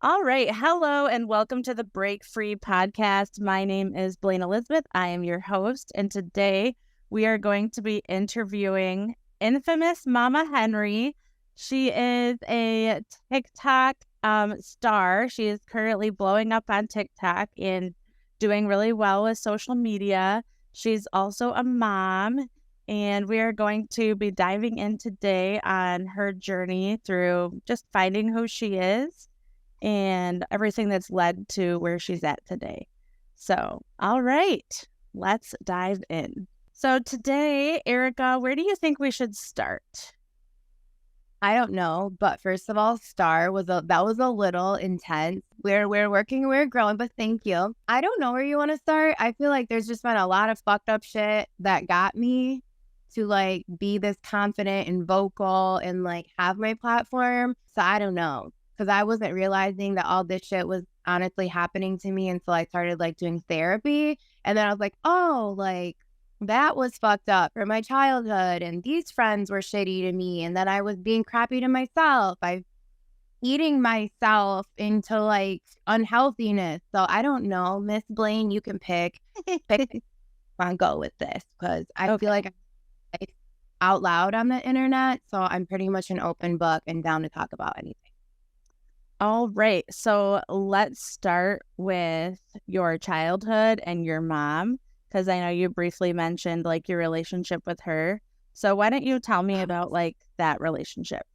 All right. Hello and welcome to the Break Free podcast. My name is Blayne Elizabeth. I am your host. And today we are going to be interviewing infamous Mama Henry. She is a TikTok star. She is currently blowing up on TikTok and doing really well with social media. She's also a mom. And we are going to be diving in today on her journey through just finding who she is and everything that's led to where she's at today. So, all right, let's dive in. So today, Erica, where do you think we should start? I don't know, but first of all, Star was a little intense. We're working, we're growing, but thank you. I don't know where you want to start. I feel like there's just been a lot of fucked up shit that got me to like be this confident and vocal and like have my platform. So I don't know, because I wasn't realizing that all this shit was honestly happening to me until I started like doing therapy. And then I was like, oh, like that was fucked up for my childhood. And these friends were shitty to me. And then I was being crappy to myself. I eating myself into like unhealthiness. So I don't know, Miss Blayne, you can pick on go with this because I feel like I'm out loud on the internet. So I'm pretty much an open book and down to talk about anything. All right. So let's start with your childhood and your mom, because I know you briefly mentioned like your relationship with her. So why don't you tell me about like that relationship?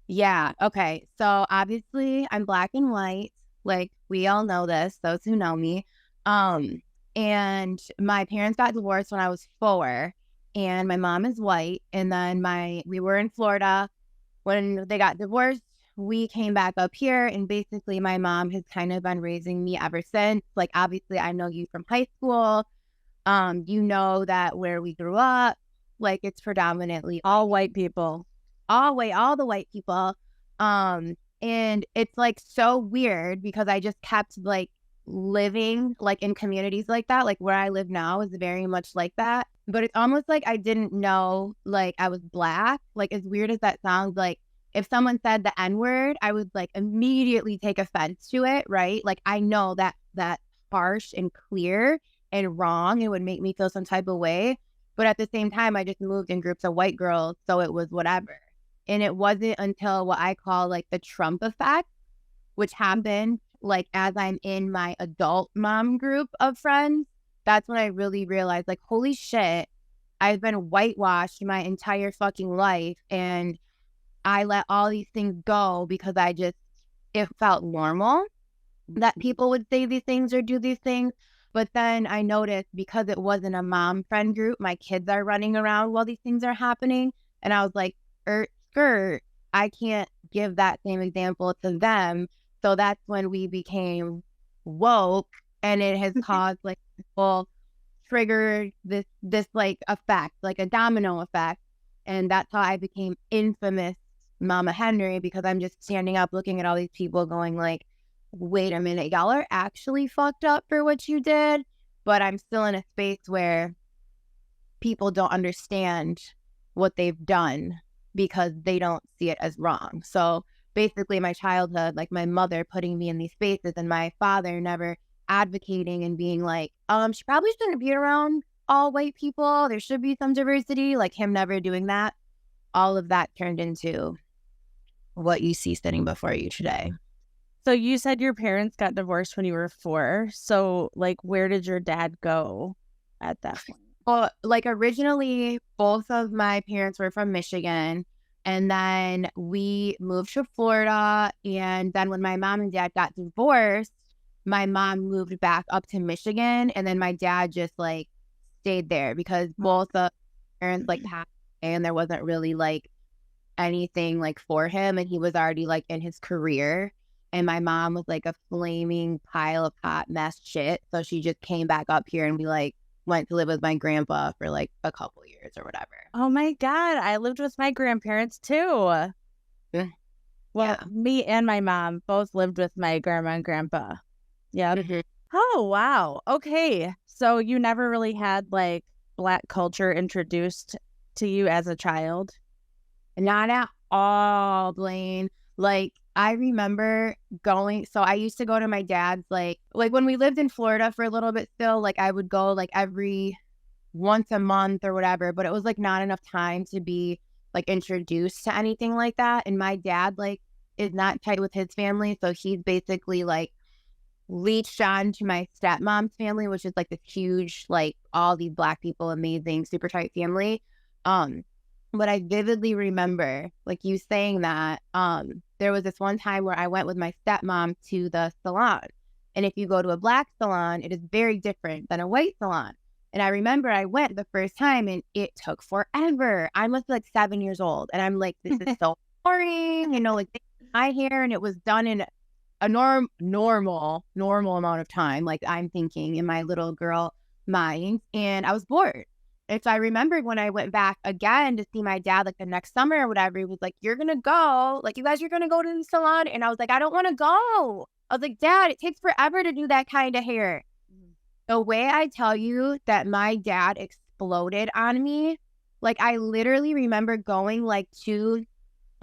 Yeah. Okay. So obviously I'm black and white. Like we all know this, those who know me. And my parents got divorced when I was 4 and my mom is white. And then we were in Florida when they got divorced. We came back up here and basically my mom has kind of been raising me ever since. Like, obviously I know you from high school. You know that where we grew up, like it's predominantly all white people, all the white people. And it's like so weird because I just kept like living like in communities like that. Like where I live now is very much like that. But it's almost like I didn't know like I was black. Like as weird as that sounds, like if someone said the N-word, I would like immediately take offense to it, right? Like I know that harsh and clear and wrong, it would make me feel some type of way. But at the same time, I just moved in groups of white girls, so it was whatever. And it wasn't until what I call like the Trump effect, which happened like as I'm in my adult mom group of friends, that's when I really realized like, holy shit, I've been whitewashed my entire fucking life. And I let all these things go because it felt normal that people would say these things or do these things. But then I noticed because it wasn't a mom friend group, my kids are running around while these things are happening. And I was like, skirt, I can't give that same example to them. So that's when we became woke, and it has caused like people triggered this like effect, like a domino effect. And that's how I became infamous Mama Henry, because I'm just standing up looking at all these people going like, wait a minute, y'all are actually fucked up for what you did. But I'm still in a space where people don't understand what they've done because they don't see it as wrong. So basically my childhood, like my mother putting me in these spaces and my father never advocating and being like, she probably shouldn't be around all white people. There should be some diversity, like him never doing that. All of that turned into what you see sitting before you today. So you said your parents got divorced when you were 4. So like, where did your dad go at that point? Well, like originally, both of my parents were from Michigan. And then we moved to Florida. And then when my mom and dad got divorced, my mom moved back up to Michigan. And then my dad just like stayed there because both the parents like passed away and there wasn't really like anything like for him. And he was already like in his career. And my mom was like a flaming pile of hot mess shit. So she just came back up here and we like went to live with my grandpa for like a couple years or whatever. Oh my God. I lived with my grandparents too. Yeah. Well, me and my mom both lived with my grandma and grandpa. Yeah. Mm-hmm. Oh, wow. Okay. So you never really had like Black culture introduced to you as a child? Not at all, Blayne. Like I remember going, so I used to go to my dad's, like when we lived in Florida for a little bit still, like I would go like every once a month or whatever, but it was like not enough time to be like introduced to anything like that. And my dad like is not tight with his family. So he's basically like leached on to my stepmom's family, which is like this huge, like all these Black people, amazing, super tight family. But I vividly remember like you saying that, there was this one time where I went with my stepmom to the salon. And if you go to a Black salon, it is very different than a white salon. And I remember I went the first time and it took forever. I must be like 7 years old. And I'm like, this is so boring, like my hair, and it was done in a normal amount of time. Like I'm thinking in my little girl mind, and I was bored. And so I remembered when I went back again to see my dad, like the next summer or whatever, he was like, you're going to go, like, you guys, you're going to go to the salon. And I was like, I don't want to go. I was like, Dad, it takes forever to do that kind of hair. The way I tell you that my dad exploded on me, like I literally remember going like to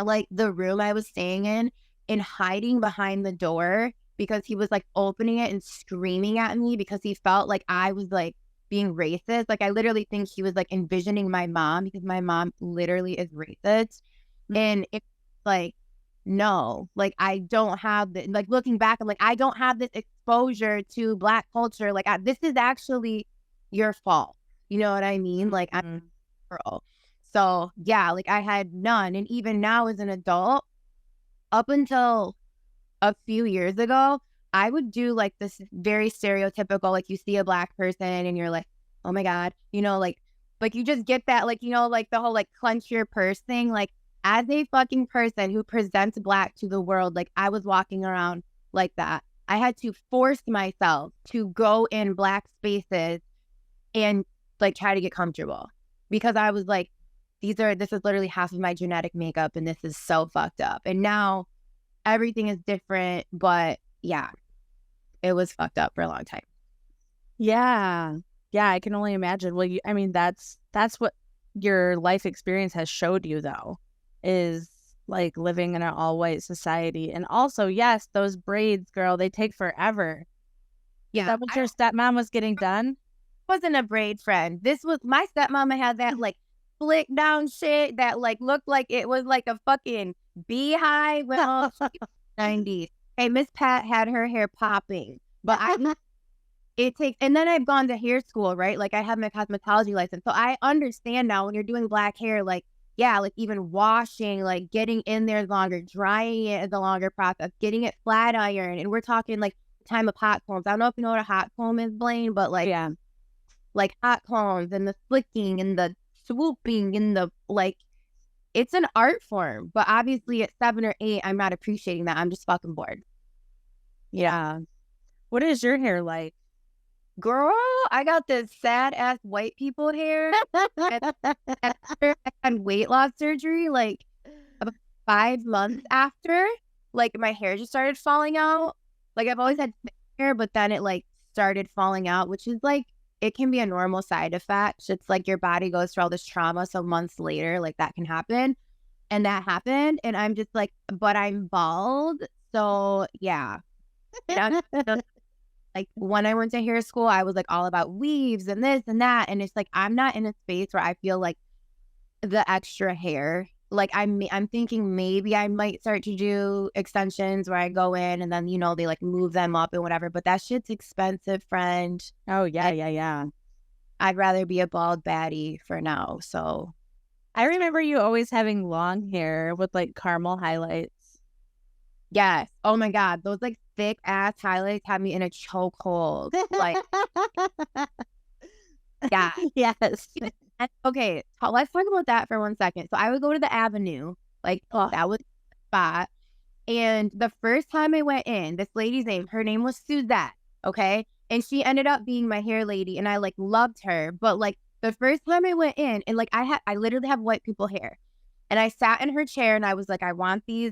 like the room I was staying in and hiding behind the door because he was like opening it and screaming at me because he felt like I was like being racist. Like I literally think he was like envisioning my mom because my mom literally is racist. And it's like, no, like I don't have the, like looking back, I'm like, I don't have this exposure to Black culture. Like this is actually your fault. You know what I mean? Like I'm a girl. So yeah, like I had none. And even now as an adult, up until a few years ago, I would do like this very stereotypical, like you see a Black person and you're like, oh my God, like you just get that, like, like the whole like clench your purse thing. Like as a fucking person who presents Black to the world, like I was walking around like that. I had to force myself to go in Black spaces and like try to get comfortable because I was like, this is literally half of my genetic makeup and this is so fucked up. And now everything is different, but yeah, it was fucked up for a long time. Yeah. Yeah, I can only imagine. Well, I mean, that's what your life experience has showed you, though, is like living in an all-white society. And also, yes, those braids, girl, they take forever. Yeah. Is that what your stepmom was getting done? Wasn't a braid friend. This was, my stepmama had that like flick down shit that like looked like it was like a fucking beehive with all 90s. Hey, Miss Pat had her hair popping, but it takes, and then I've gone to hair school, right? Like I have my cosmetology license. So I understand now when you're doing Black hair, like, yeah, like even washing, like getting in there is longer, drying it is a longer process, getting it flat iron. And we're talking like time of hot combs. I don't know if you know what a hot comb is, Blayne, but like, yeah, like hot combs and the flicking and the swooping and the like, it's an art form. But obviously at 7 or 8, I'm not appreciating that. I'm just fucking bored. Yeah. What is your hair like? Girl, I got this sad ass white people hair. I had weight loss surgery like about 5 months after. Like my hair just started falling out. Like I've always had thick hair, but then it like started falling out, which is like, it can be a normal side effect. It's like your body goes through all this trauma. So months later, like that can happen. And that happened. And I'm just like, but I'm bald. So yeah. Like when I went to hair school, I was like all about weaves and this and that. And it's like, I'm not in a space where I feel like the extra hair, like I'm thinking maybe I might start to do extensions where I go in and then, they like move them up and whatever, but that shit's expensive, friend. Oh yeah, yeah. I'd rather be a bald baddie for now. So I remember you always having long hair with like caramel highlights. Yes. Oh my God. Those like thick ass highlights had me in a chokehold. Like, yeah. Yes. Okay. Let's talk about that for 1 second. So I would go to the Avenue. Like, that was the spot. And the first time I went in, this lady's her name was Suzette. Okay. And she ended up being my hair lady. And I like loved her. But like the first time I went in and like I literally have white people hair. And I sat in her chair and I was like, I want these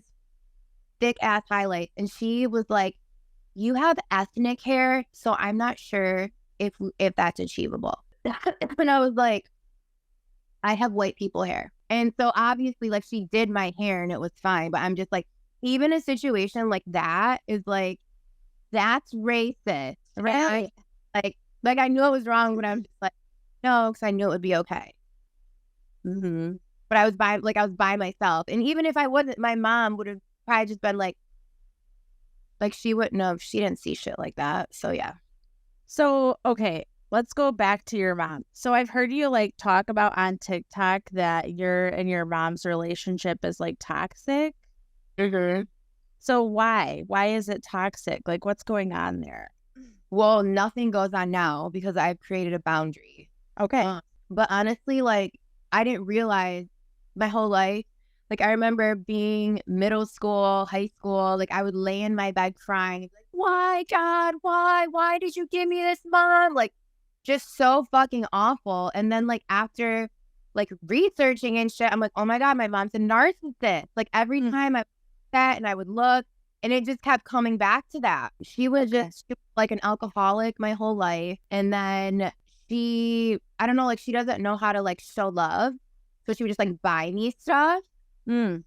thick ass highlights. And she was like, you have ethnic hair, so I'm not sure if that's achievable. And I was like, I have white people hair. And so obviously like she did my hair and it was fine, but I'm just like, even a situation like that is like, that's racist. Right. Like I knew it was wrong, but I'm just like, no, because I knew it would be okay. Mm-hmm. But I was by myself. And even if I wasn't, my mom would have probably just been like she wouldn't have, she didn't see shit like that. So yeah. So, okay, let's go back to your mom. So I've heard you like talk about on TikTok that your and your mom's relationship is like toxic. Mm-hmm. So why? Why is it toxic? Like what's going on there? Well, nothing goes on now because I've created a boundary. Okay. But honestly, like, I didn't realize my whole life. Like, I remember being middle school, high school, like, I would lay in my bed crying, like, why, God, why? Why did you give me this, Mom? Like, just so fucking awful. And then, like, after, like, researching and shit, I'm like, oh my God, my mom's a narcissist. Like, every time I that and I would look, and it just kept coming back to that. She was just like an alcoholic my whole life. And then I don't know, like she doesn't know how to like show love. So she would just like buy me stuff. I'm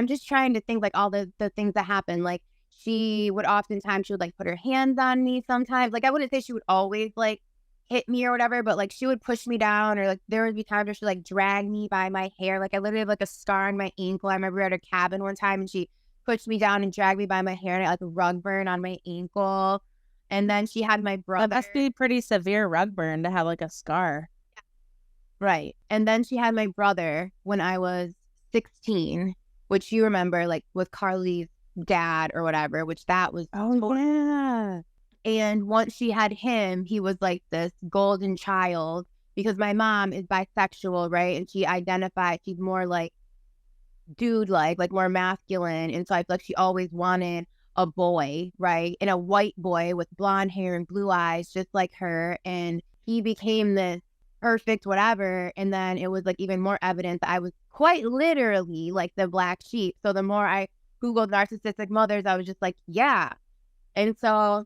just trying to think like all the things that happen. Like she would like put her hands on me sometimes. Like I wouldn't say she would always like hit me or whatever, but like she would push me down, or like there would be times where she like drag me by my hair. Like I literally have like a scar on my ankle. I remember we were at a cabin one time and she pushed me down and dragged me by my hair, and I had like a rug burn on my ankle. And then she had my brother. That must be pretty severe rug burn to have like a scar. Right. And then she had my brother when I was 16, which you remember, like with Carly's dad or whatever, which that was. Oh, yeah. And once she had him, he was like this golden child, because my mom is bisexual, right? And she identified, she's more like dude like more masculine, and so I feel like she always wanted a boy, right? And a white boy with blonde hair and blue eyes just like her. And he became this perfect whatever, and then it was like even more evident that I was quite literally like the black sheep. So the more I googled narcissistic mothers, I was just like, yeah. And so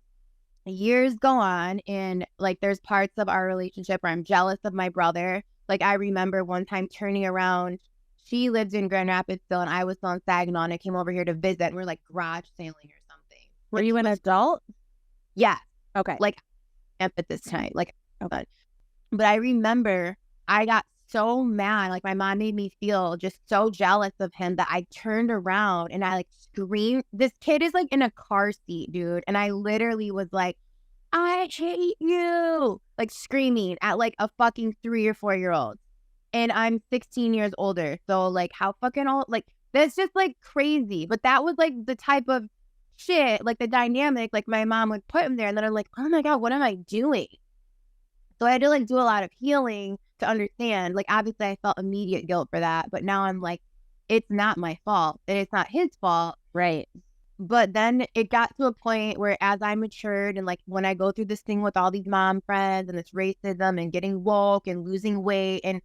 years go on, and like there's parts of our relationship where I'm jealous of my brother. Like I remember one time turning around, she lived in Grand Rapids still, and I was still in Saginaw, and I came over here to visit, and we're like garage sailing or something. Were you an adult? Yeah. Okay. Like at this time, like, okay. But I remember I got so mad. Like my mom made me feel just so jealous of him that I turned around and I like screamed. This kid is like in a car seat, dude. And I literally was like, I hate you. Like screaming at like a fucking 3 or 4 year old. And I'm 16 years older. So like how fucking old, like that's just like crazy. But that was like the type of shit, like the dynamic, like my mom would put him there. And then I'm like, oh my God, what am I doing? So I had to like do a lot of healing to understand. Like obviously I felt immediate guilt for that. But now I'm like, it's not my fault. And it's not his fault. Right. But then it got to a point where as I matured, and like when I go through this thing with all these mom friends and this racism and getting woke and losing weight, and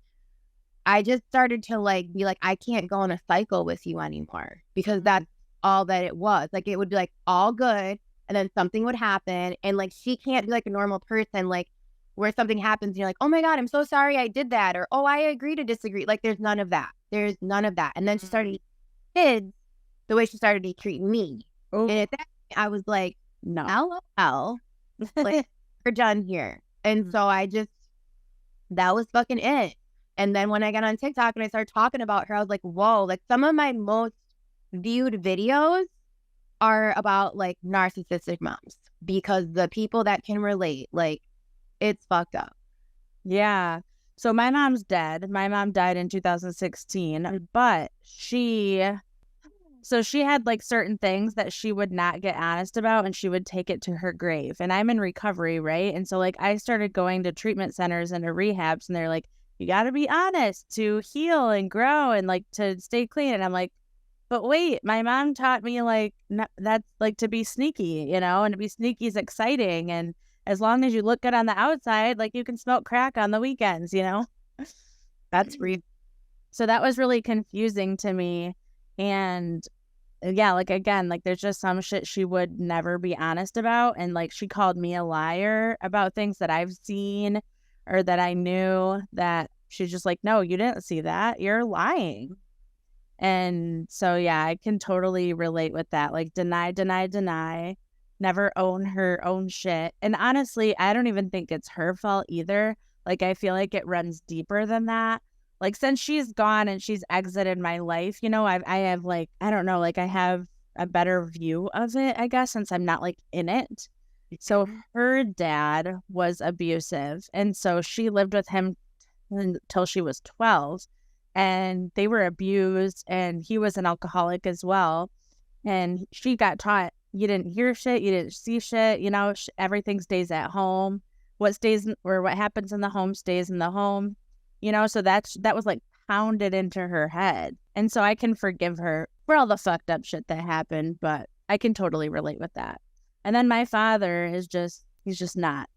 I just started to like be like, I can't go in a cycle with you anymore, because that's all that it was. Like it would be like all good, and then something would happen, and like she can't be like a normal person, like where something happens and you're like, oh my God, I'm so sorry I did that, or oh, I agree to disagree. Like there's none of that. There's none of that. And then she started kids the way she started to treat me. Oh. And at that point, I was like, no, LOL, like we're done here. And so that was fucking it. And then when I got on TikTok and I started talking about her, I was like, whoa, like some of my most viewed videos are about like narcissistic moms, because the people that can relate, like it's fucked up. Yeah. So my mom's dead. My mom died in 2016, but she had like certain things that she would not get honest about, and she would take it to her grave. And I'm in recovery, right? And so like I started going to treatment centers and to rehabs, and they're like, you got to be honest to heal and grow and like to stay clean. And I'm like, but wait, my mom taught me like that's like to be sneaky, you know, and to be sneaky is exciting. And as long as you look good on the outside, like you can smoke crack on the weekends, you know? That's real. So that was really confusing to me. And yeah, like again, like there's just some shit she would never be honest about. And like she called me a liar about things that I've seen or that I knew, that she's just like, no, you didn't see that. You're lying. And so, yeah, I can totally relate with that. Like, deny, deny, deny, never own her own shit. And honestly, I don't even think it's her fault either. Like, I feel like it runs deeper than that. Like, since she's gone and she's exited my life, you know, I have like, I don't know, like I have a better view of it, I guess, since I'm not like in it. So her dad was abusive. And so she lived with him until she was 12. And they were abused. And he was an alcoholic as well. And she got taught, you didn't hear shit, you didn't see shit, you know, everything stays at home. What stays or what happens in the home stays in the home, you know, so that was like pounded into her head. And so I can forgive her for all the fucked up shit that happened, but I can totally relate with that. And then my father he's just not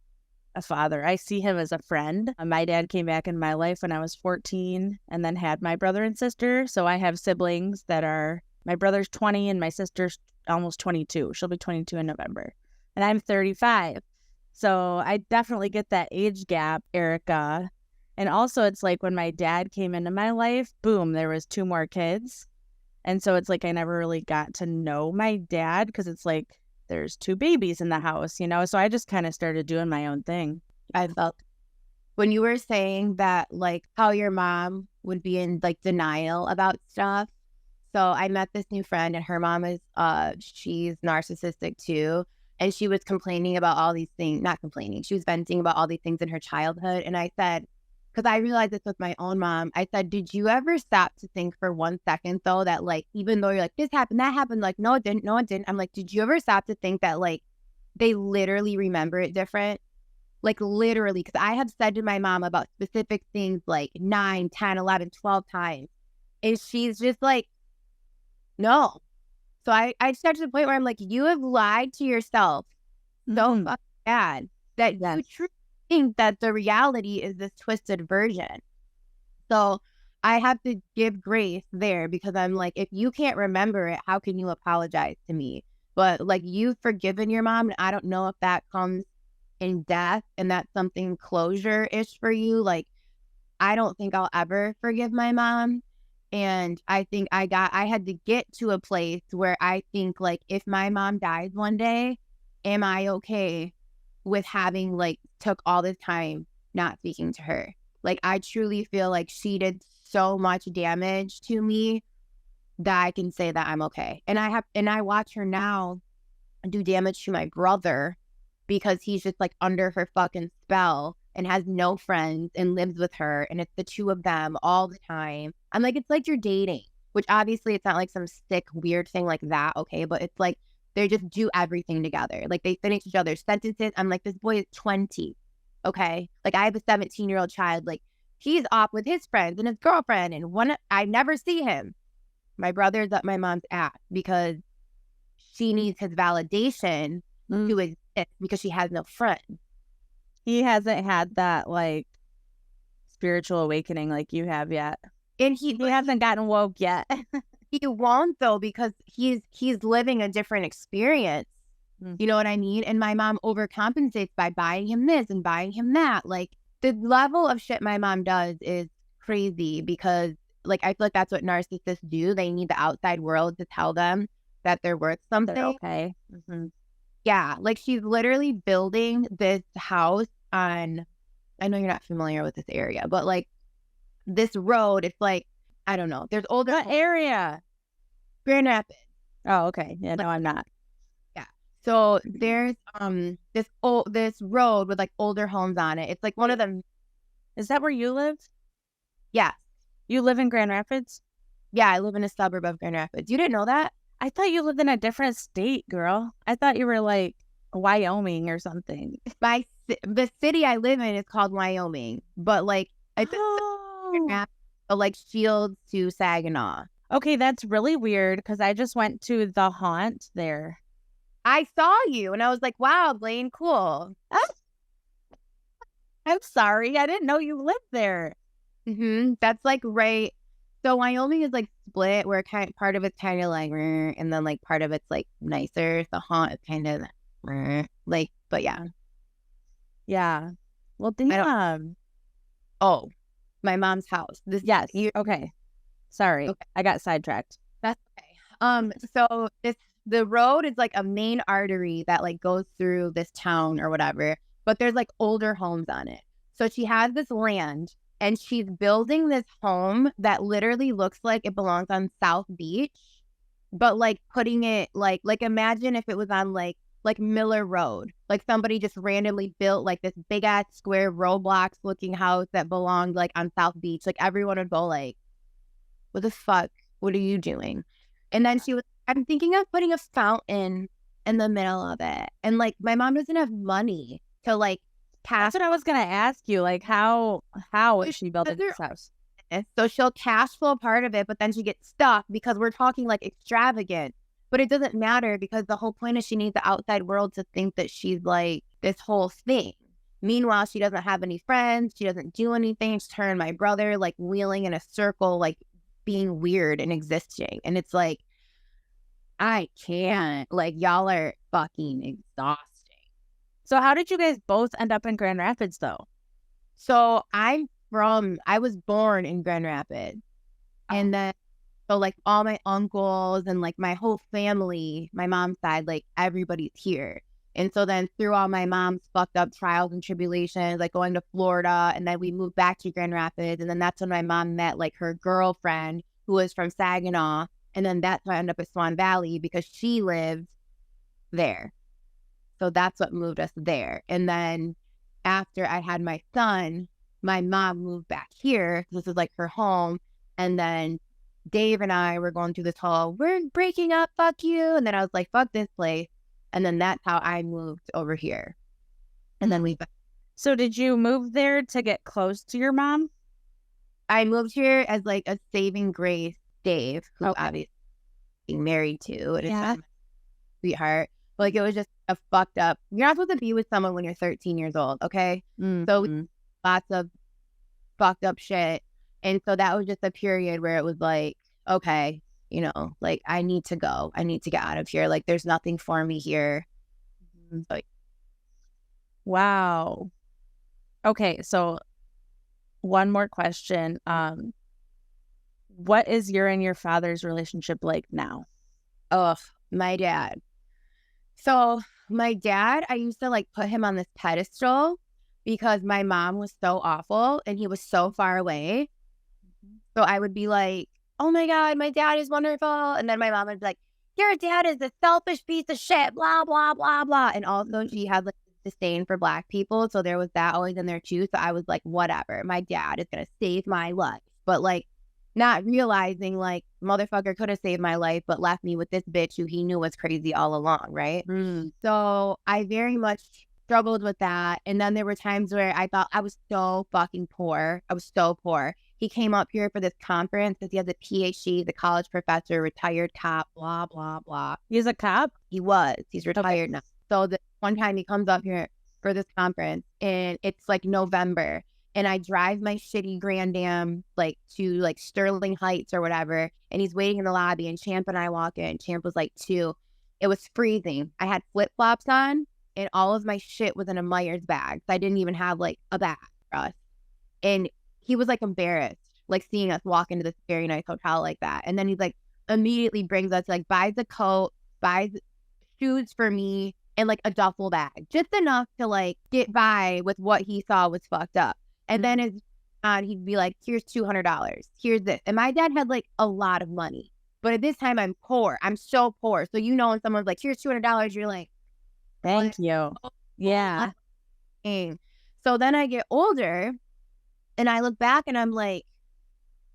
a father. I see him as a friend. My dad came back in my life when I was 14 and then had my brother and sister. So I have siblings that are, my brother's 20 and my sister's almost 22. She'll be 22 in November. And I'm 35. So I definitely get that age gap, Erica. And also it's like when my dad came into my life, boom, there was 2 more kids. And so it's like I never really got to know my dad because it's like there's 2 babies in the house, you know? So I just kind of started doing my own thing. I felt when you were saying that, like how your mom would be in like denial about stuff. So I met this new friend and her mom is, she's narcissistic too. And she was complaining about all these things, not complaining. She was venting about all these things in her childhood. And I said, because I realized this with my own mom, I said, did you ever stop to think for 1 second though, that like, even though you're like, this happened, that happened, like, no, it didn't, no, it didn't. I'm like, did you ever stop to think that like, they literally remember it different? Like literally, because I have said to my mom about specific things like 9, 10, 11, 12 times. And she's just like, no. So I just got to the point where I'm like, you have lied to yourself so fucking bad that you truly think that the reality is this twisted version. So I have to give grace there because I'm like, if you can't remember it, how can you apologize to me? But like, you've forgiven your mom, and I don't know if that comes in death and that's something closure-ish for you. Like, I don't think I'll ever forgive my mom. And I think I had to get to a place where I think like, if my mom dies one day, am I okay with having like took all this time not speaking to her? Like, I truly feel like she did so much damage to me that I can say that I'm okay. And I watch her now do damage to my brother because he's just like under her fucking spell and has no friends and lives with her. And it's the 2 of them all the time. I'm like, it's like you're dating, which obviously it's not like some sick, weird thing like that. Okay. But it's like, they just do everything together. Like, they finish each other's sentences. I'm like, this boy is 20. Okay. Like, I have a 17-year-old child. Like, he's off with his friends and his girlfriend, and I never see him. My brother's up my mom's ass because she needs his validation to exist because she has no friends. He hasn't had that like spiritual awakening like you have yet. And he hasn't gotten woke yet. He won't though, because he's living a different experience. You know what I mean? And my mom overcompensates by buying him this and buying him that. Like, the level of shit my mom does is crazy because like, I feel like that's what narcissists do. They need the outside world to tell them that they're worth something. They're okay. Yeah. Like, she's literally building this house on, I know you're not familiar with this area, but like this road, it's like, I don't know. There's older. What area? Grand Rapids. Oh, okay. Yeah, no, I'm not. Yeah. So there's this road with like older homes on it. It's like one of them. Is that where you live? Yeah. You live in Grand Rapids? Yeah, I live in a suburb of Grand Rapids. You didn't know that? I thought you lived in a different state, girl. I thought you were like Wyoming or something. The city I live in is called Wyoming, but like it's like Shields to Saginaw. Okay, that's really weird because I just went to the haunt there. I saw you and I was like, wow, Blayne, cool. I'm sorry. I didn't know you lived there. That's like right. So Wyoming is like split where part of it's kind of like, and then like part of it's like nicer. The haunt is kind of like, but yeah. Yeah. Well, damn. Oh, my mom's house. Yes. Okay. Sorry, Okay. I got sidetracked. That's okay. So the road is like a main artery that like goes through this town or whatever, but there's like older homes on it. So she has this land and she's building this home that literally looks like it belongs on South Beach, but like putting it like imagine if it was on like Miller Road. Like somebody just randomly built like this big ass square Roblox looking house that belonged like on South Beach. Like everyone would go like, what the fuck? What are you doing? And then she was, I'm thinking of putting a fountain in the middle of it. And like my mom doesn't have money to like cash. That's what I was gonna ask you. Like, how is she building this house? So she'll cash flow part of it, but then she gets stuck because we're talking like extravagant. But it doesn't matter because the whole point is she needs the outside world to think that she's like this whole thing. Meanwhile, she doesn't have any friends. She doesn't do anything. It's her and my brother like wheeling in a circle, like being weird and existing. And it's like, I can't. Like, y'all are fucking exhausting. So how did you guys both end up in Grand Rapids, though? So I was born in Grand Rapids. And then, so like all my uncles and like my whole family, my mom's side, like everybody's here. And so then through all my mom's fucked up trials and tribulations, like going to Florida, and then we moved back to Grand Rapids. And then that's when my mom met like her girlfriend who was from Saginaw. And then that's why I ended up at Swan Valley because she lived there. So that's what moved us there. And then after I had my son, my mom moved back here. This is like her home. And then Dave and I were going through this whole, we're breaking up, fuck you. And then I was like, fuck this place. And then that's how I moved over here. And then So did you move there to get close to your mom? I moved here as like a saving grace, Dave, who obviously being married to, and it's my sweetheart. But like it was just a fucked up. You're not supposed to be with someone when you're 13 years old, okay? Mm-hmm. So lots of fucked up shit. And so that was just a period where it was like, okay, you know, like I need to go. I need to get out of here. Like there's nothing for me here. Like, wow. Okay, so one more question. What is your and your father's relationship like now? Oh, my dad. So my dad, I used to like put him on this pedestal because my mom was so awful and he was so far away. So I would be like, oh my God, my dad is wonderful. And then my mom would be like, your dad is a selfish piece of shit, blah, blah, blah, blah. And also she had like disdain for Black people. So there was that always in there too. So I was like, whatever, my dad is going to save my life. But like not realizing like motherfucker could have saved my life, but left me with this bitch who he knew was crazy all along. Right. So I very much struggled with that. And then there were times where I thought I was so fucking poor. I was so poor. He came up here for this conference because he has a PhD, the college professor, retired cop, blah, blah, blah. He's a cop? He was. He's retired now. So the one time he comes up here for this conference and it's like November and I drive my shitty Grand Am like to like Sterling Heights or whatever. And he's waiting in the lobby and Champ and I walk in. Champ was like 2. It was freezing. I had flip-flops on and all of my shit was in a Myers bag. So I didn't even have like a bag for us. And he was like embarrassed, like seeing us walk into this very nice hotel like that. And then he's like immediately brings us like buys a coat, buys shoes for me and like a duffel bag, just enough to like get by with what he saw was fucked up. And then he'd be like, here's $200. Here's this. And my dad had like a lot of money. But at this time I'm poor. I'm so poor. So you know when someone's like, here's $200, you're like, thank you. Yeah. So then I get older and I look back and I'm like,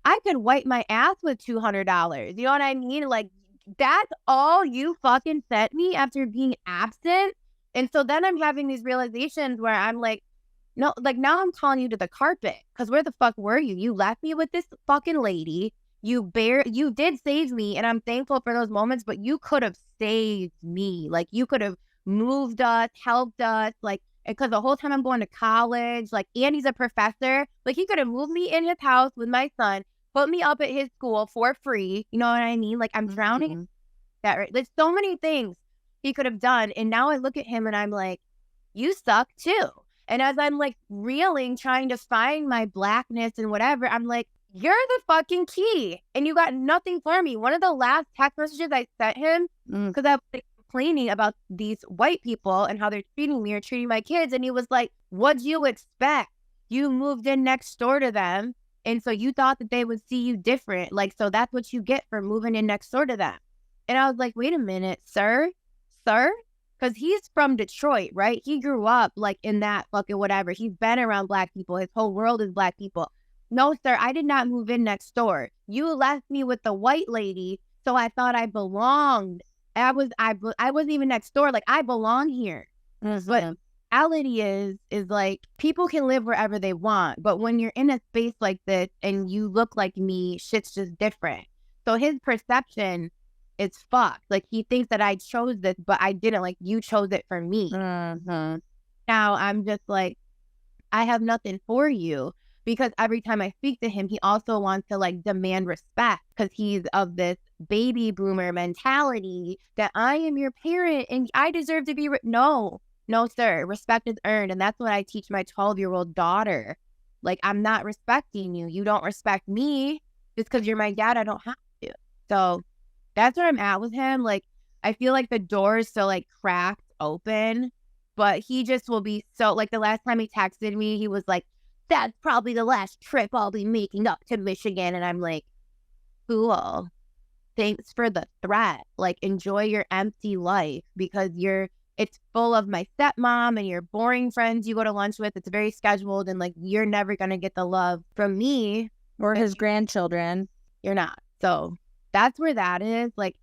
I could wipe my ass with $200. You know what I mean? Like, that's all you fucking sent me after being absent. And so then I'm having these realizations where I'm like, no, like now I'm calling you to the carpet because where the fuck were you? You left me with this fucking lady. You did save me and I'm thankful for those moments, but you could have saved me. Like you could have moved us, helped us, like, because the whole time I'm going to college, like, and he's a professor, like, he could have moved me in his house with my son, put me up at his school for free. You know what I mean? Like, I'm drowning. That right? There's so many things he could have done. And now I look at him and I'm like, you suck too. And as I'm like reeling, trying to find my Blackness and whatever, I'm like, you're the fucking key and you got nothing for me. One of the last text messages I sent him, because I was like, complaining about these white people and how they're treating me or treating my kids. And he was like, what'd you expect? You moved in next door to them. And so you thought that they would see you different. Like, so that's what you get for moving in next door to them. And I was like, wait a minute, sir? Because he's from Detroit, right? He grew up like in that fucking whatever. He's been around Black people. His whole world is Black people. No, sir, I did not move in next door. You left me with the white lady, so I thought I belonged. I wasn't even next door. Like, I belong here. But reality is like, people can live wherever they want. But when you're in a space like this and you look like me, shit's just different. So his perception is fucked. Like, he thinks that I chose this, but I didn't. Like, you chose it for me. Now I'm just like, I have nothing for you. Because every time I speak to him, he also wants to like demand respect because he's of this baby boomer mentality that I am your parent and I deserve to be. No, sir. Respect is earned. And that's what I teach my 12-year-old daughter. Like, I'm not respecting you. You don't respect me just because you're my dad. I don't have to. So that's where I'm at with him. Like, I feel like the door is so like cracked open, but he just will be so like the last time he texted me, he was like, that's probably the last trip I'll be making up to Michigan. And I'm like, cool. Thanks for the threat. Like, enjoy your empty life because it's full of my stepmom and your boring friends you go to lunch with. It's very scheduled and like, you're never going to get the love from me. Or his grandchildren. You're not. So that's where that is. Like,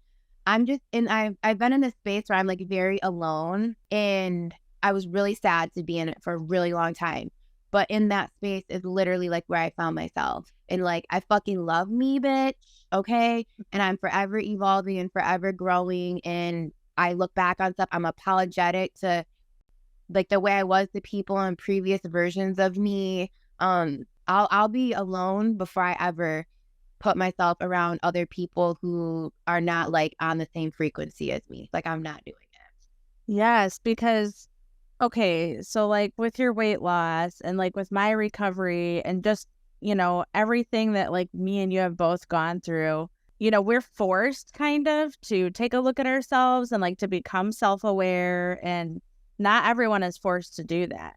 I've been in this space where I'm like very alone and I was really sad to be in it for a really long time. But in that space is literally like where I found myself. And like, I fucking love me, bitch. Okay. And I'm forever evolving and forever growing. And I look back on stuff. I'm apologetic to like the way I was to people in previous versions of me. I'll be alone before I ever put myself around other people who are not like on the same frequency as me. Like, I'm not doing it. Yes, because okay, so like with your weight loss and like with my recovery and just, everything that like me and you have both gone through, we're forced kind of to take a look at ourselves and like to become self-aware, and not everyone is forced to do that,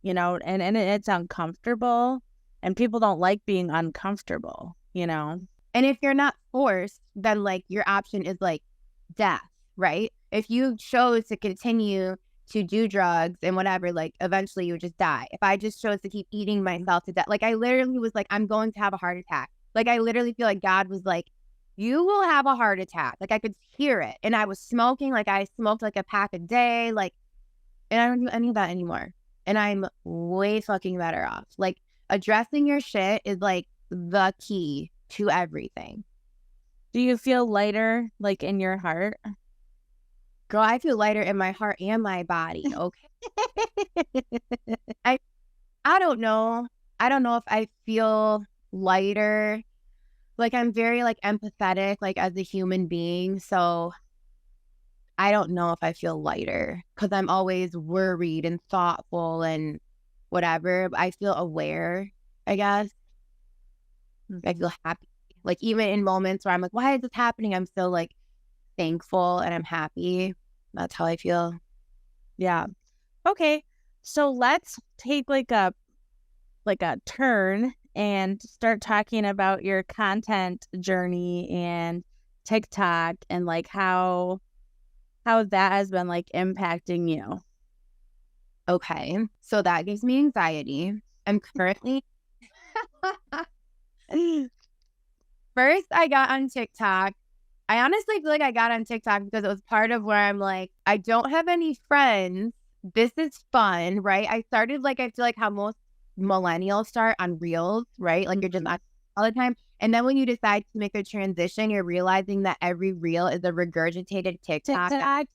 and it's uncomfortable and people don't like being uncomfortable, And if you're not forced, then like your option is like death, right? If you chose to continue to do drugs and whatever, like eventually you would just die. If I just chose to keep eating myself to death, like I literally was like, I'm going to have a heart attack. Like, I literally feel like God was like, you will have a heart attack. Like, I could hear it. And I was smoking, like I smoked like a pack a day, like, and I don't do any of that anymore. And I'm way fucking better off. Like, addressing your shit is like the key to everything. Do you feel lighter like in your heart? Girl, I feel lighter in my heart and my body. Okay. I don't know. I don't know if I feel lighter. Like, I'm very like empathetic, like as a human being. So I don't know if I feel lighter because I'm always worried and thoughtful and whatever. I feel aware, I guess. I feel happy. Like, even in moments where I'm like, why is this happening? I'm still like thankful and I'm happy. That's how I feel. Yeah. Okay. So let's take like a turn and start talking about your content journey and TikTok and like how that has been like impacting you. Okay. So that gives me anxiety. I'm currently first I got on TikTok. I honestly feel like I got on TikTok because it was part of where I'm like, I don't have any friends. This is fun, right? I started like, I feel like how most millennials start on Reels, right? Like, you're just on all the time. And then when you decide to make a transition, you're realizing that every Reel is a regurgitated TikTok.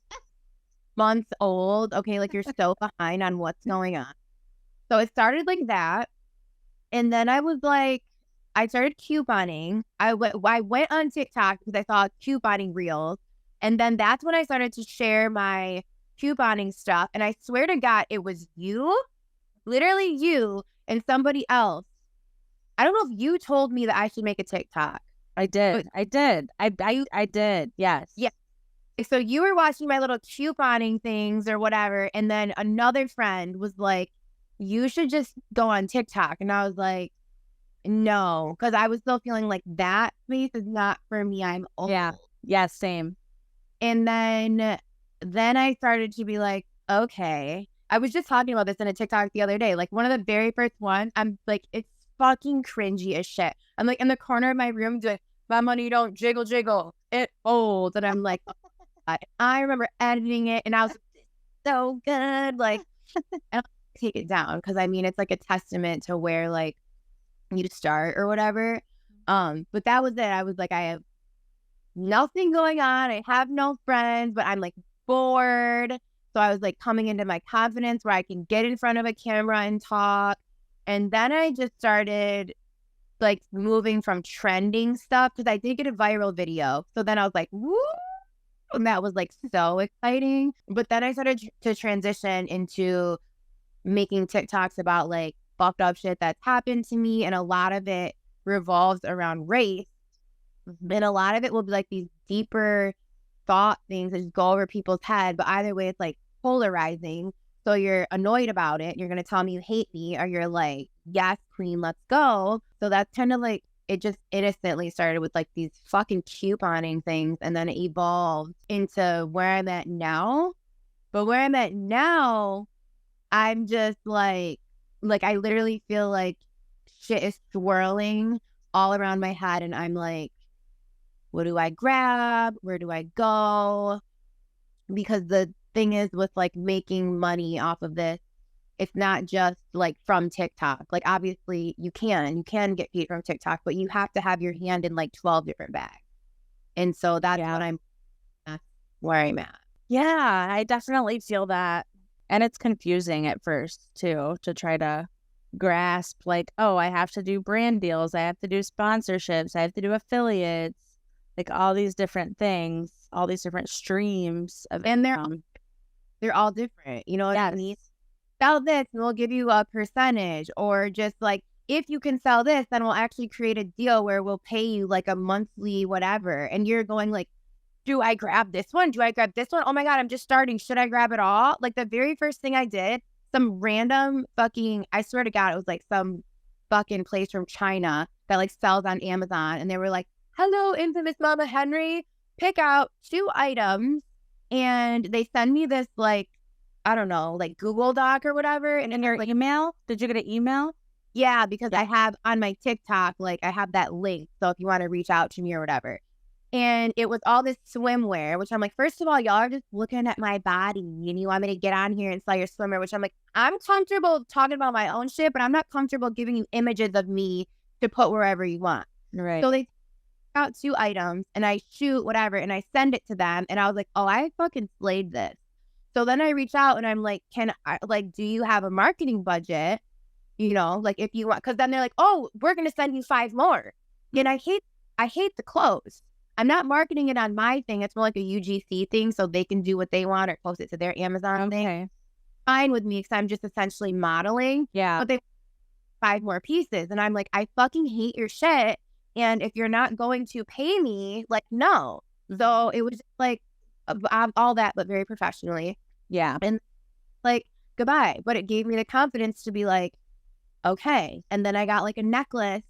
Months old. Okay, like, you're so behind on what's going on. So it started like that. And then I was like, I started couponing. I went on TikTok because I saw couponing reels. And then that's when I started to share my couponing stuff. And I swear to God, it was you, literally you and somebody else I don't know if you told me that I should make a TikTok. I did. I did. I did. Yes. Yeah. So you were watching my little couponing things or whatever, and then another friend was like, you should just go on TikTok. And I was like, no, because I was still feeling like that space is not for me. I'm old. Yeah. Yeah. Same. And then I started to be like, okay. I was just talking about this in a TikTok the other day. Like one of the very first ones, I'm like, it's fucking cringy as shit. I'm like in the corner of my room doing, my money don't jiggle, jiggle. It folds. And I'm like, oh, I remember editing it and I was so good. Like, I don't take it down because I mean, it's like a testament to where like you start or whatever. But that was it. I was like, I have nothing going on. I have no friends, but I'm like bored. So I was like coming into my confidence where I can get in front of a camera and talk. And then I just started like moving from trending stuff because I did get a viral video. So then I was like, woo. And that was like so exciting. But then I started to transition into making TikToks about like fucked up shit that's happened to me. And a lot of it revolves around race. And a lot of it will be like these deeper thought things that just go over people's head. But either way, it's like polarizing. So you're annoyed about it. You're going to tell me you hate me, or you're like, yes, queen, let's go. So that's kind of like, it just innocently started with like these fucking couponing things. And then it evolved into where I'm at now. But where I'm at now, I'm just like I literally feel like shit is swirling all around my head. And I'm like, what do I grab? Where do I go? Because the thing is with like making money off of this, it's not just like from TikTok. Like obviously you can get paid from TikTok, but you have to have your hand in like 12 different bags. And so that's where I'm at. Yeah, I definitely feel that. And it's confusing at first too, to try to grasp like, oh, I have to do brand deals. I have to do sponsorships. I have to do affiliates, like all these different things, all these different streams of income. They're all different. You know what I mean? Sell this and we'll give you a percentage, or just like, if you can sell this, then we'll actually create a deal where we'll pay you like a monthly whatever. And you're going like, do I grab this one? Do I grab this one? Oh my God, I'm just starting. Should I grab it all? Like the very first thing I did, some random fucking, I swear to God, it was like some fucking place from China that like sells on Amazon. And they were like, hello, infamous Mama Henry, pick out 2 items. And they send me this like, I don't know, like Google Doc or whatever. And in your like, email? Did you get an email? Yeah, because I have on my TikTok, like I have that link. So if you want to reach out to me or whatever. And it was all this swimwear, which I'm like, first of all, y'all are just looking at my body and you want me to get on here and sell your swimwear, which I'm like, I'm comfortable talking about my own shit, but I'm not comfortable giving you images of me to put wherever you want. Right. So they out 2 items and I shoot whatever and I send it to them. And I was like, oh, I fucking slayed this. So then I reach out and I'm like, do you have a marketing budget? You know, like if you want, because then they're like, oh, we're going to send you 5 more. And I hate the clothes. I'm not marketing it on my thing. It's more like a UGC thing so they can do what they want or post it to their Amazon thing. Fine with me because I'm just essentially modeling. Yeah. But they 5 more pieces. And I'm like, I fucking hate your shit. And if you're not going to pay me, like, no. So it was just like all that, but very professionally. Yeah. And like, goodbye. But it gave me the confidence to be like, okay. And then I got like a necklace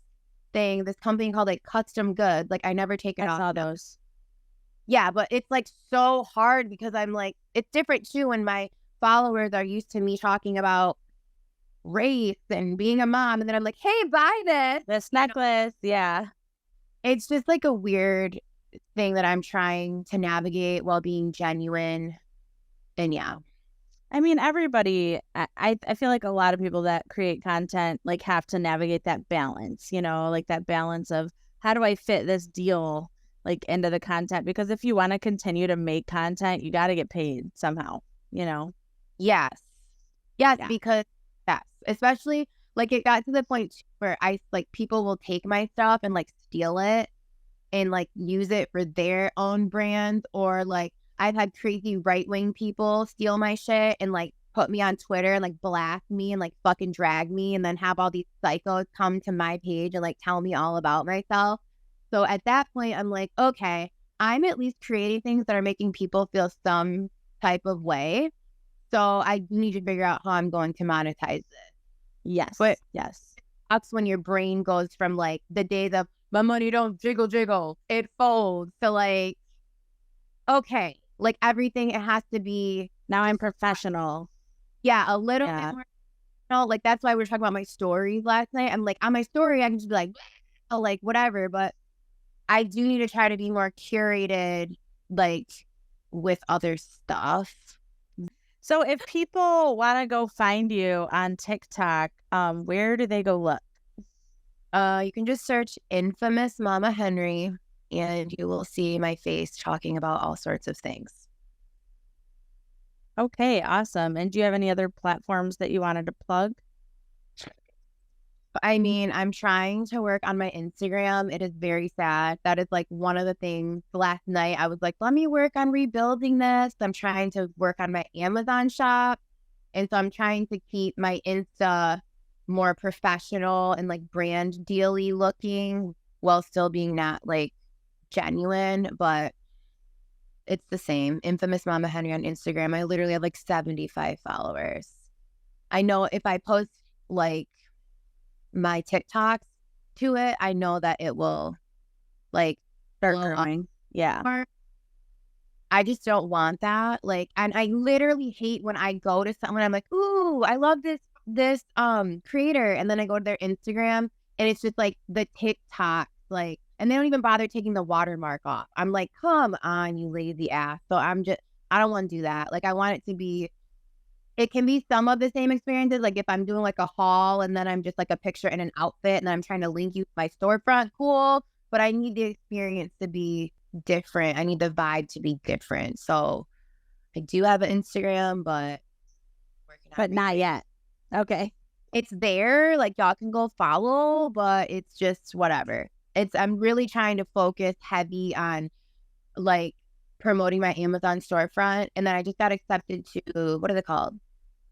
thing, this company called like Custom Goods. Like I never take it off. I saw those. Yeah, but it's like so hard because I'm like, it's different too when my followers are used to me talking about race and being a mom. And then I'm like, hey, buy this necklace. Yeah. It's just like a weird thing that I'm trying to navigate while being genuine. And yeah. I mean, everybody, I feel like a lot of people that create content like have to navigate that balance, you know, like that balance of how do I fit this deal like into the content? Because if you want to continue to make content, you got to get paid somehow, you know? Yes. Yeah. Because especially like it got to the point where people will take my stuff and like steal it and like use it for their own brands, or like I've had crazy right-wing people steal my shit and like put me on Twitter and like blast me and like fucking drag me and then have all these psychos come to my page and like tell me all about myself. So at that point, I'm like, okay, I'm at least creating things that are making people feel some type of way. So I need to figure out how I'm going to monetize it. Yes. But yes. That's when your brain goes from like the days of my money don't jiggle jiggle, it folds, to like, okay, like everything, it has to be, Now I'm professional. yeah, a little bit more. Like that's why we were talking about my stories last night. I'm like, on my story, I can just be like, oh, like whatever. But I do need to try to be more curated, like with other stuff. So if people want to go find you on TikTok, where do they go look? You can just search Infamous Mama Henry and you will see my face talking about all sorts of things. Okay, awesome. And do you have any other platforms that you wanted to plug? I mean, I'm trying to work on my Instagram. It is very sad. That is like one of the things. Last night, I was like, let me work on rebuilding this. I'm trying to work on my Amazon shop. And so I'm trying to keep my Insta more professional and like brand deal-y looking while still being not like genuine. But it's the same. Infamous Mama Henry on Instagram. I literally have like 75 followers. I know if I post like my TikToks to it, I know that it will like start growing. Yeah. I just don't want that. Like, and I literally hate when I go to someone, I'm like, ooh, I love this creator. And then I go to their Instagram and it's just like the TikTok, like, and they don't even bother taking the watermark off. I'm like, come on, you lazy ass. So I don't want to do that. Like, I want it to be, it can be some of the same experiences. Like if I'm doing like a haul and then I'm just like a picture in an outfit and then I'm trying to link you to my storefront, cool. But I need the experience to be different. I need the vibe to be different. So I do have an Instagram, but not yet. Okay. It's there. Like y'all can go follow, but it's just whatever. I'm really trying to focus heavy on like promoting my Amazon storefront. And then I just got accepted to, what is it called?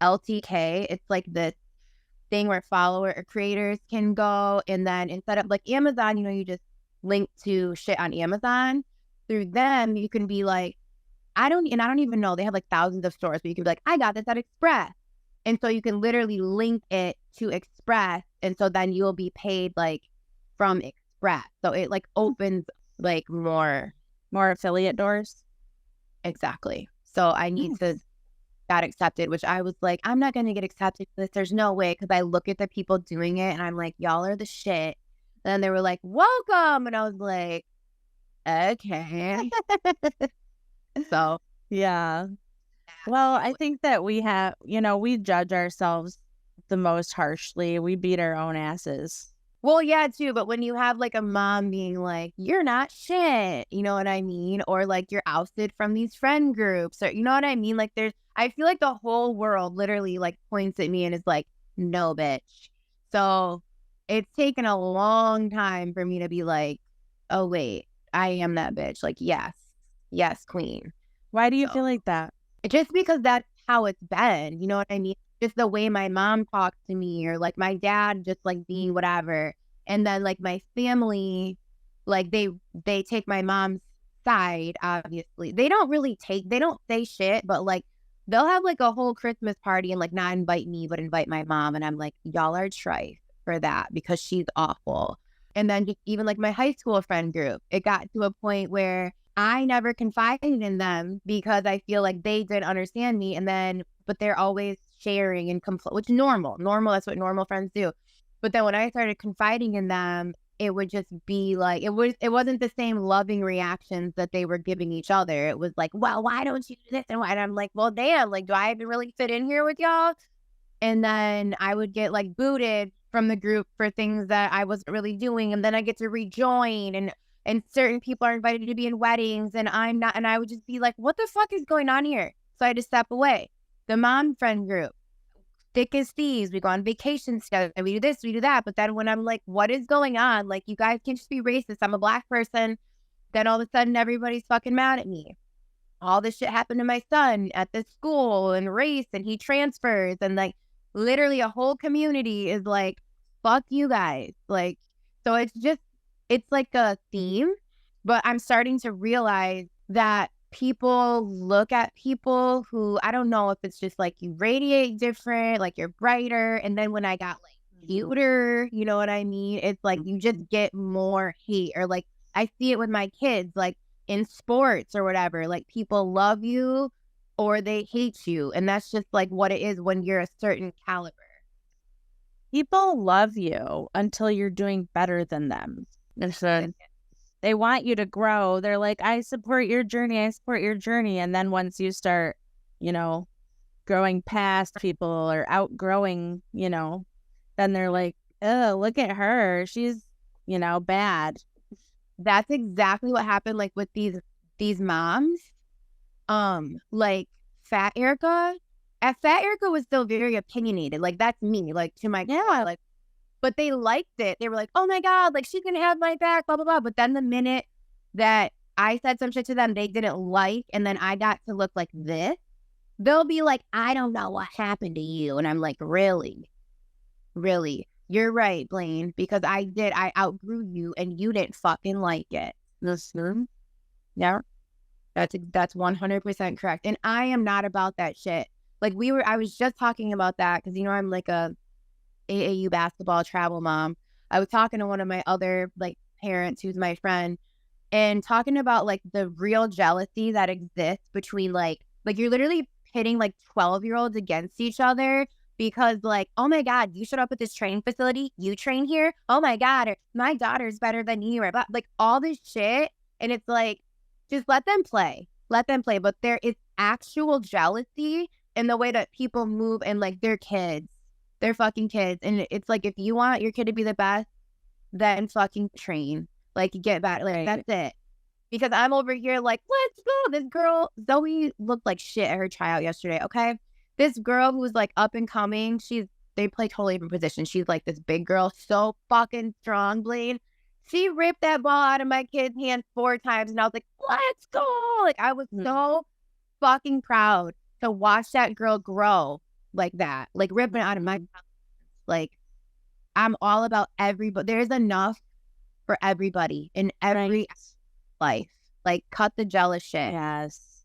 LTK. It's like this thing where follower or creators can go. And then instead of like Amazon, you just link to shit on Amazon. Through them, you can be like, I don't even know. They have like thousands of stores, but you can be like, I got this at Express. And so you can literally link it to Express. And so then you'll be paid like from Express. So it like opens like more affiliate doors. Exactly. So I need to got accepted, which I was like, I'm not going to get accepted for this. There's no way. Because I look at the people doing it and I'm like, y'all are the shit. And then they were like, welcome. And I was like, okay. So, yeah. Well, I think that we have, we judge ourselves the most harshly. We beat our own asses. Well, yeah, too. But when you have like a mom being like, you're not shit, you know what I mean? Or like you're ousted from these friend groups, or you know what I mean? Like I feel like the whole world literally like points at me and is like, no, bitch. So it's taken a long time for me to be like, oh, wait, I am that bitch. Like, yes, queen. Why do you feel like that? Just because that's how it's been, you know what I mean? Just the way my mom talks to me, or like my dad just like being whatever. And then like my family, like they take my mom's side, obviously. They don't say shit, but like they'll have like a whole Christmas party and like not invite me, but invite my mom. And I'm like, y'all are trife for that because she's awful. And then just even like my high school friend group, it got to a point where I never confided in them because I feel like they didn't understand me. And then, but they're always sharing and which is normal. That's what normal friends do. But then when I started confiding in them, it would just be like, it wasn't the same loving reactions that they were giving each other. It was like, well, why don't you do this? And I'm like, well, damn, like, do I even really fit in here with y'all? And then I would get like booted from the group for things that I wasn't really doing. And then I get to rejoin and certain people are invited to be in weddings and I'm not. And I would just be like, what the fuck is going on here? So I had to step away. The mom friend group, thick as thieves. We go on vacations together. We do this, we do that. But then when I'm like, what is going on? Like, you guys can't just be racist. I'm a Black person. Then all of a sudden, everybody's fucking mad at me. all this shit happened to my son at this school and race, and he transfers, and like literally a whole community is like, fuck you guys. Like, so it's like a theme, but I'm starting to realize that people look at people who, I don't know if it's just like you radiate different, like you're brighter. And then when I got like cuter, you know what I mean? It's like you just get more hate, or like I see it with my kids, like in sports or whatever, like people love you or they hate you. And that's just like what it is when you're a certain caliber. People love you until you're doing better than them. They want you to grow. They're like, I support your journey. I support your journey. And then once you start, growing past people or outgrowing, then they're like, oh, look at her. She's, bad. That's exactly what happened, like with these moms. Like Fat Erica. Fat Erica was still very opinionated. Like that's me. Like to my core, like, but they liked it. They were like, oh my God, like she can have my back, blah blah blah. But then the minute that I said some shit to them they didn't like, and then I got to look like this, they'll be like, I don't know what happened to you. And I'm like, really? You're right, Blayne, because I outgrew you and you didn't fucking like it. Listen. Yeah. That's 100% correct. And I am not about that shit. Like I was just talking about that because, I'm like a AAU basketball travel mom. I was talking to one of my other like parents who's my friend, and talking about like the real jealousy that exists between like you're literally pitting like 12-year-olds against each other because like, oh my God, you showed up at this training facility, you train here, oh my God, or my daughter's better than you, or like all this shit. And it's like, just let them play. But there is actual jealousy in the way that people move, and like they're kids. They're fucking kids. And it's like, if you want your kid to be the best, then fucking train. Like, get back. Like, That's it. Because I'm over here like, let's go. This girl, Zoe, looked like shit at her tryout yesterday, okay? This girl who's like up and coming, they play totally different positions. She's like this big girl, so fucking strong, Blayne. She ripped that ball out of my kid's hand 4 times, and I was like, let's go. Like, I was so fucking proud to watch that girl grow like that, like ripping it out of my mouth. Like, I'm all about everybody. There's enough for everybody in every life. Like, cut the jealous shit. Yes.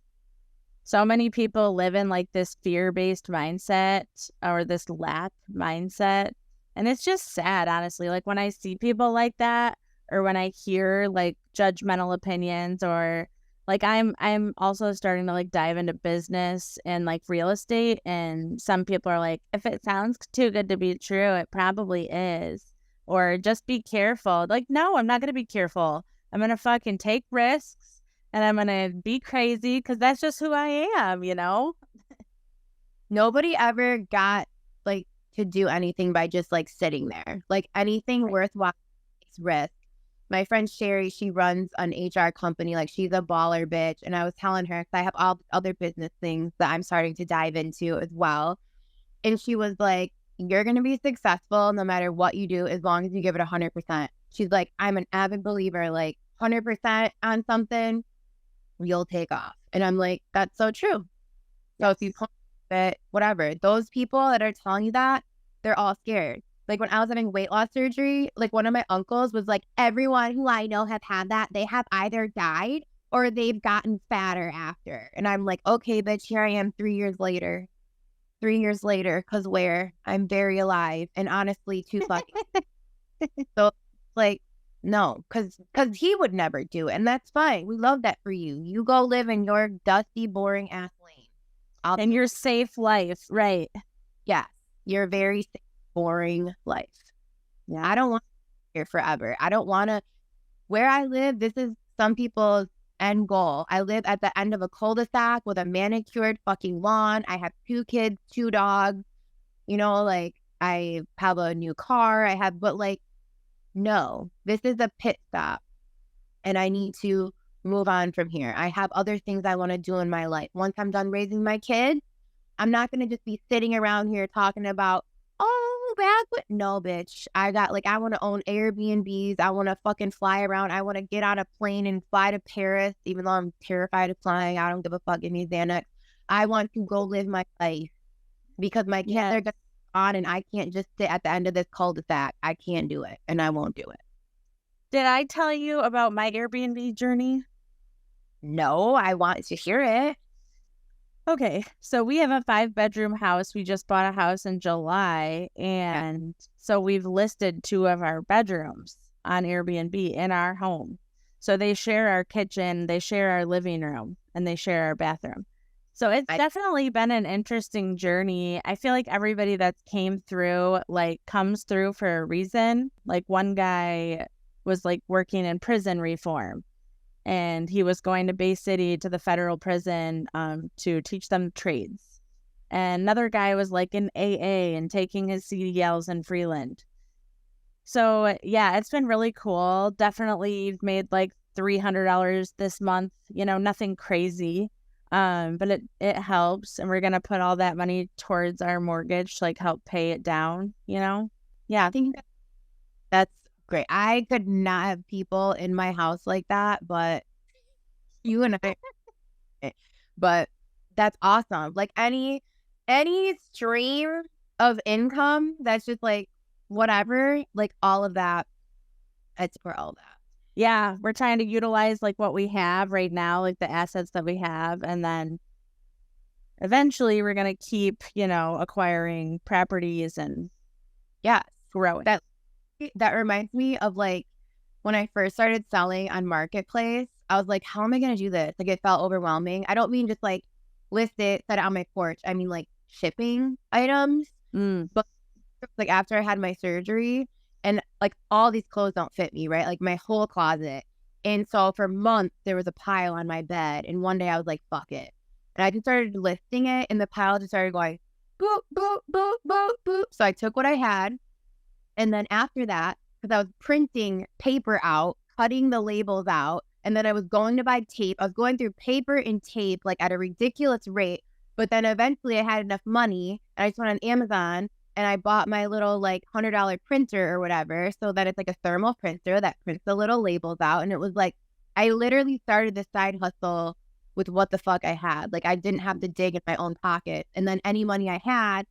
So many people live in like this fear-based mindset or this lack mindset. And it's just sad, honestly. Like when I see people like that, or when I hear like judgmental opinions, or like I'm also starting to like dive into business and like real estate. And some people are like, if it sounds too good to be true, it probably is. Or just be careful. Like, no, I'm not going to be careful. I'm going to fucking take risks. And I'm going to be crazy because that's just who I am, Nobody ever got like to do anything by just like sitting there. Like anything worthwhile takes risk. My friend Sherry, she runs an HR company. Like she's a baller bitch. And I was telling her, because I have all other business things that I'm starting to dive into as well. And she was like, you're going to be successful no matter what you do, as long as you give it 100%. She's like, I'm an avid believer, like 100% on something, you'll take off. And I'm like, that's so true. So if you put it, whatever, those people that are telling you that, they're all scared. Like when I was having weight loss surgery, like one of my uncles was like, everyone who I know have had that, they have either died or they've gotten fatter after. And I'm like, okay, bitch, here I am 3 years later. 3 years later, because I'm very alive and honestly too fucking. So like, no, because he would never do it. And that's fine. We love that for you. You go live in your dusty, boring ass lane. And your safe life, right? Yeah. Your very safe, boring life. Yeah. I don't want to be here forever. I don't want to. Where I live, this is some people's end goal. I live at the end of a cul-de-sac with a manicured fucking lawn. I have 2 kids, 2 dogs. Like I have a new car. But like, no, this is a pit stop and I need to move on from here. I have other things I want to do in my life. Once I'm done raising my kids, I'm not going to just be sitting around here talking about, oh, back with no, bitch. I want to own Airbnbs. I want to fucking fly around. I want to get on a plane and fly to Paris, even though I'm terrified of flying. I don't give a fuck. Give me Xanax. I want to go live my life because my kids are on, and I can't just sit at the end of this cul-de-sac. I can't do it, and I won't do it. Did I tell you about my Airbnb journey? No, I want to hear it. Okay, so we have a 5-bedroom house. We just bought a house in July, and so we've listed 2 of our bedrooms on Airbnb in our home. So they share our kitchen, they share our living room, and they share our bathroom. So it's definitely been an interesting journey. I feel like everybody that's came through, like, comes through for a reason. Like, one guy was, like, working in prison reform, and he was going to Bay City to the federal prison to teach them trades. And another guy was, like, in AA and taking his CDLs in Freeland. So, yeah, it's been really cool. Definitely made, like, $300 this month. You know, nothing crazy. But it helps, and we're gonna put all that money towards our mortgage to, like, help pay it down, you know? Yeah. I think that's great. I could not have people in my house like that, but you and I, but that's awesome. Like, any stream of income that's just like whatever, like all of that, I support all of that. Yeah, we're trying to utilize, like, what we have right now, like the assets that we have, and then eventually we're gonna keep, you know, acquiring properties and growing. That reminds me of, like, when I first started selling on Marketplace. I was like, how am I gonna do this? Like, it felt overwhelming. I don't mean just like list it, set it on my porch. I mean, like, shipping items. But like, after I had my surgery, and like, all these clothes don't fit me, right? Like, my whole closet. And so for months there was a pile on my bed, and one day I was like, fuck it. And I just started listing it, and the pile just started going boop, boop, boop, boop, boop. So I took what I had, and then after that, because I was printing paper out, cutting the labels out, and then I was going to buy tape. I was going through paper and tape, like, at a ridiculous rate. But then eventually I had enough money, and I just went on Amazon, and I bought my little, like, $100 printer or whatever, so that it's like a thermal printer that prints the little labels out. And it was like, I literally started this side hustle with what the fuck I had. Like, I didn't have to dig in my own pocket. And then any money I had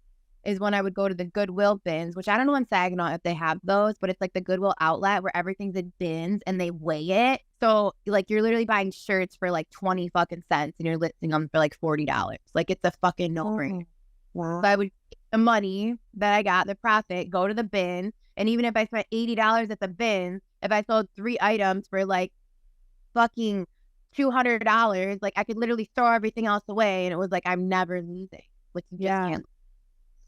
is when I would go to the Goodwill bins, which I don't know in Saginaw if they have those, but it's like the Goodwill outlet where everything's in bins and they weigh it. So, like, you're literally buying shirts for like 20 fucking cents and you're listing them for like $40. Like, it's a fucking no-brainer. Wow. So I would take the money that I got, the profit, go to the bin. And even if I spent $80 at the bin, if I sold 3 items for like fucking $200, like, I could literally throw everything else away. And it was like, I'm never losing. Like, you just can't.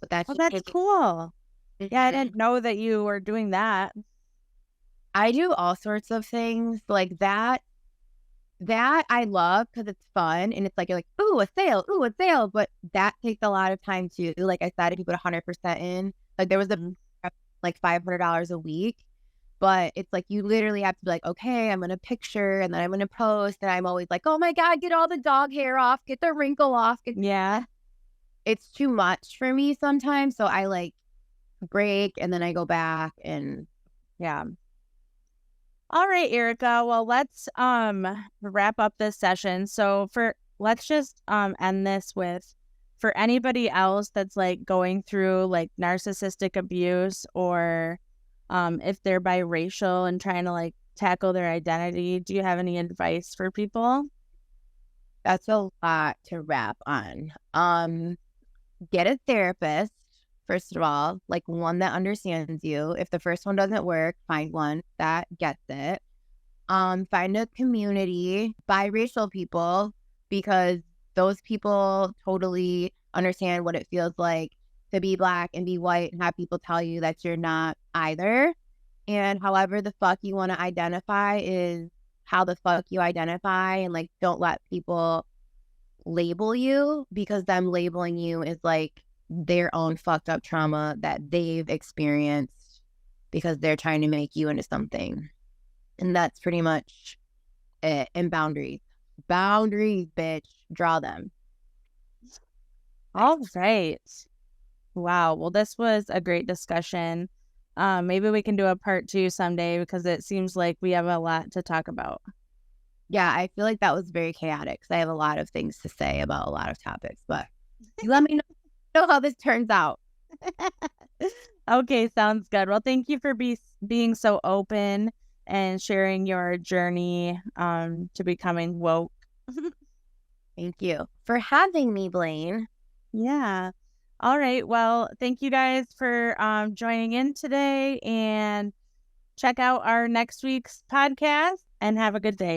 But that's cool. Yeah, I didn't know that you were doing that. I do all sorts of things like that. That I love because it's fun, and it's like, you're like, ooh, a sale. But that takes a lot of time too. Like I said, if you put 100% in, like, there was like $500 a week, but it's like, you literally have to be like, okay, I'm gonna picture, and then I'm gonna post, and I'm always like, oh my god, get all the dog hair off, get the wrinkle off. It's too much for me sometimes, so I like break and then I go back, and All right, Erica. Well, let's wrap up this session. So let's just end this with, for anybody else that's like going through like narcissistic abuse, or if they're biracial and trying to like tackle their identity, do you have any advice for people? That's a lot to wrap on. Get a therapist, first of all, like one that understands you. If the first one doesn't work, find one that gets it. Find a community, biracial people, because those people totally understand what it feels like to be Black and be white and have people tell you that you're not either. And however the fuck you want to identify is how the fuck you identify, and like, don't let people label you, because them labeling you is like their own fucked up trauma that they've experienced because they're trying to make you into something. And that's pretty much it. And boundaries, bitch, draw them. All right. Wow. Well, this was a great discussion. Maybe we can do a part 2 someday because it seems like we have a lot to talk about. Yeah, I feel like that was very chaotic because I have a lot of things to say about a lot of topics, but you let me know how this turns out. Okay, sounds good. Well, thank you for being so open and sharing your journey to becoming woke. Thank you for having me, Blayne. Yeah. All right. Well, thank you guys for joining in today, and check out our next week's podcast and have a good day.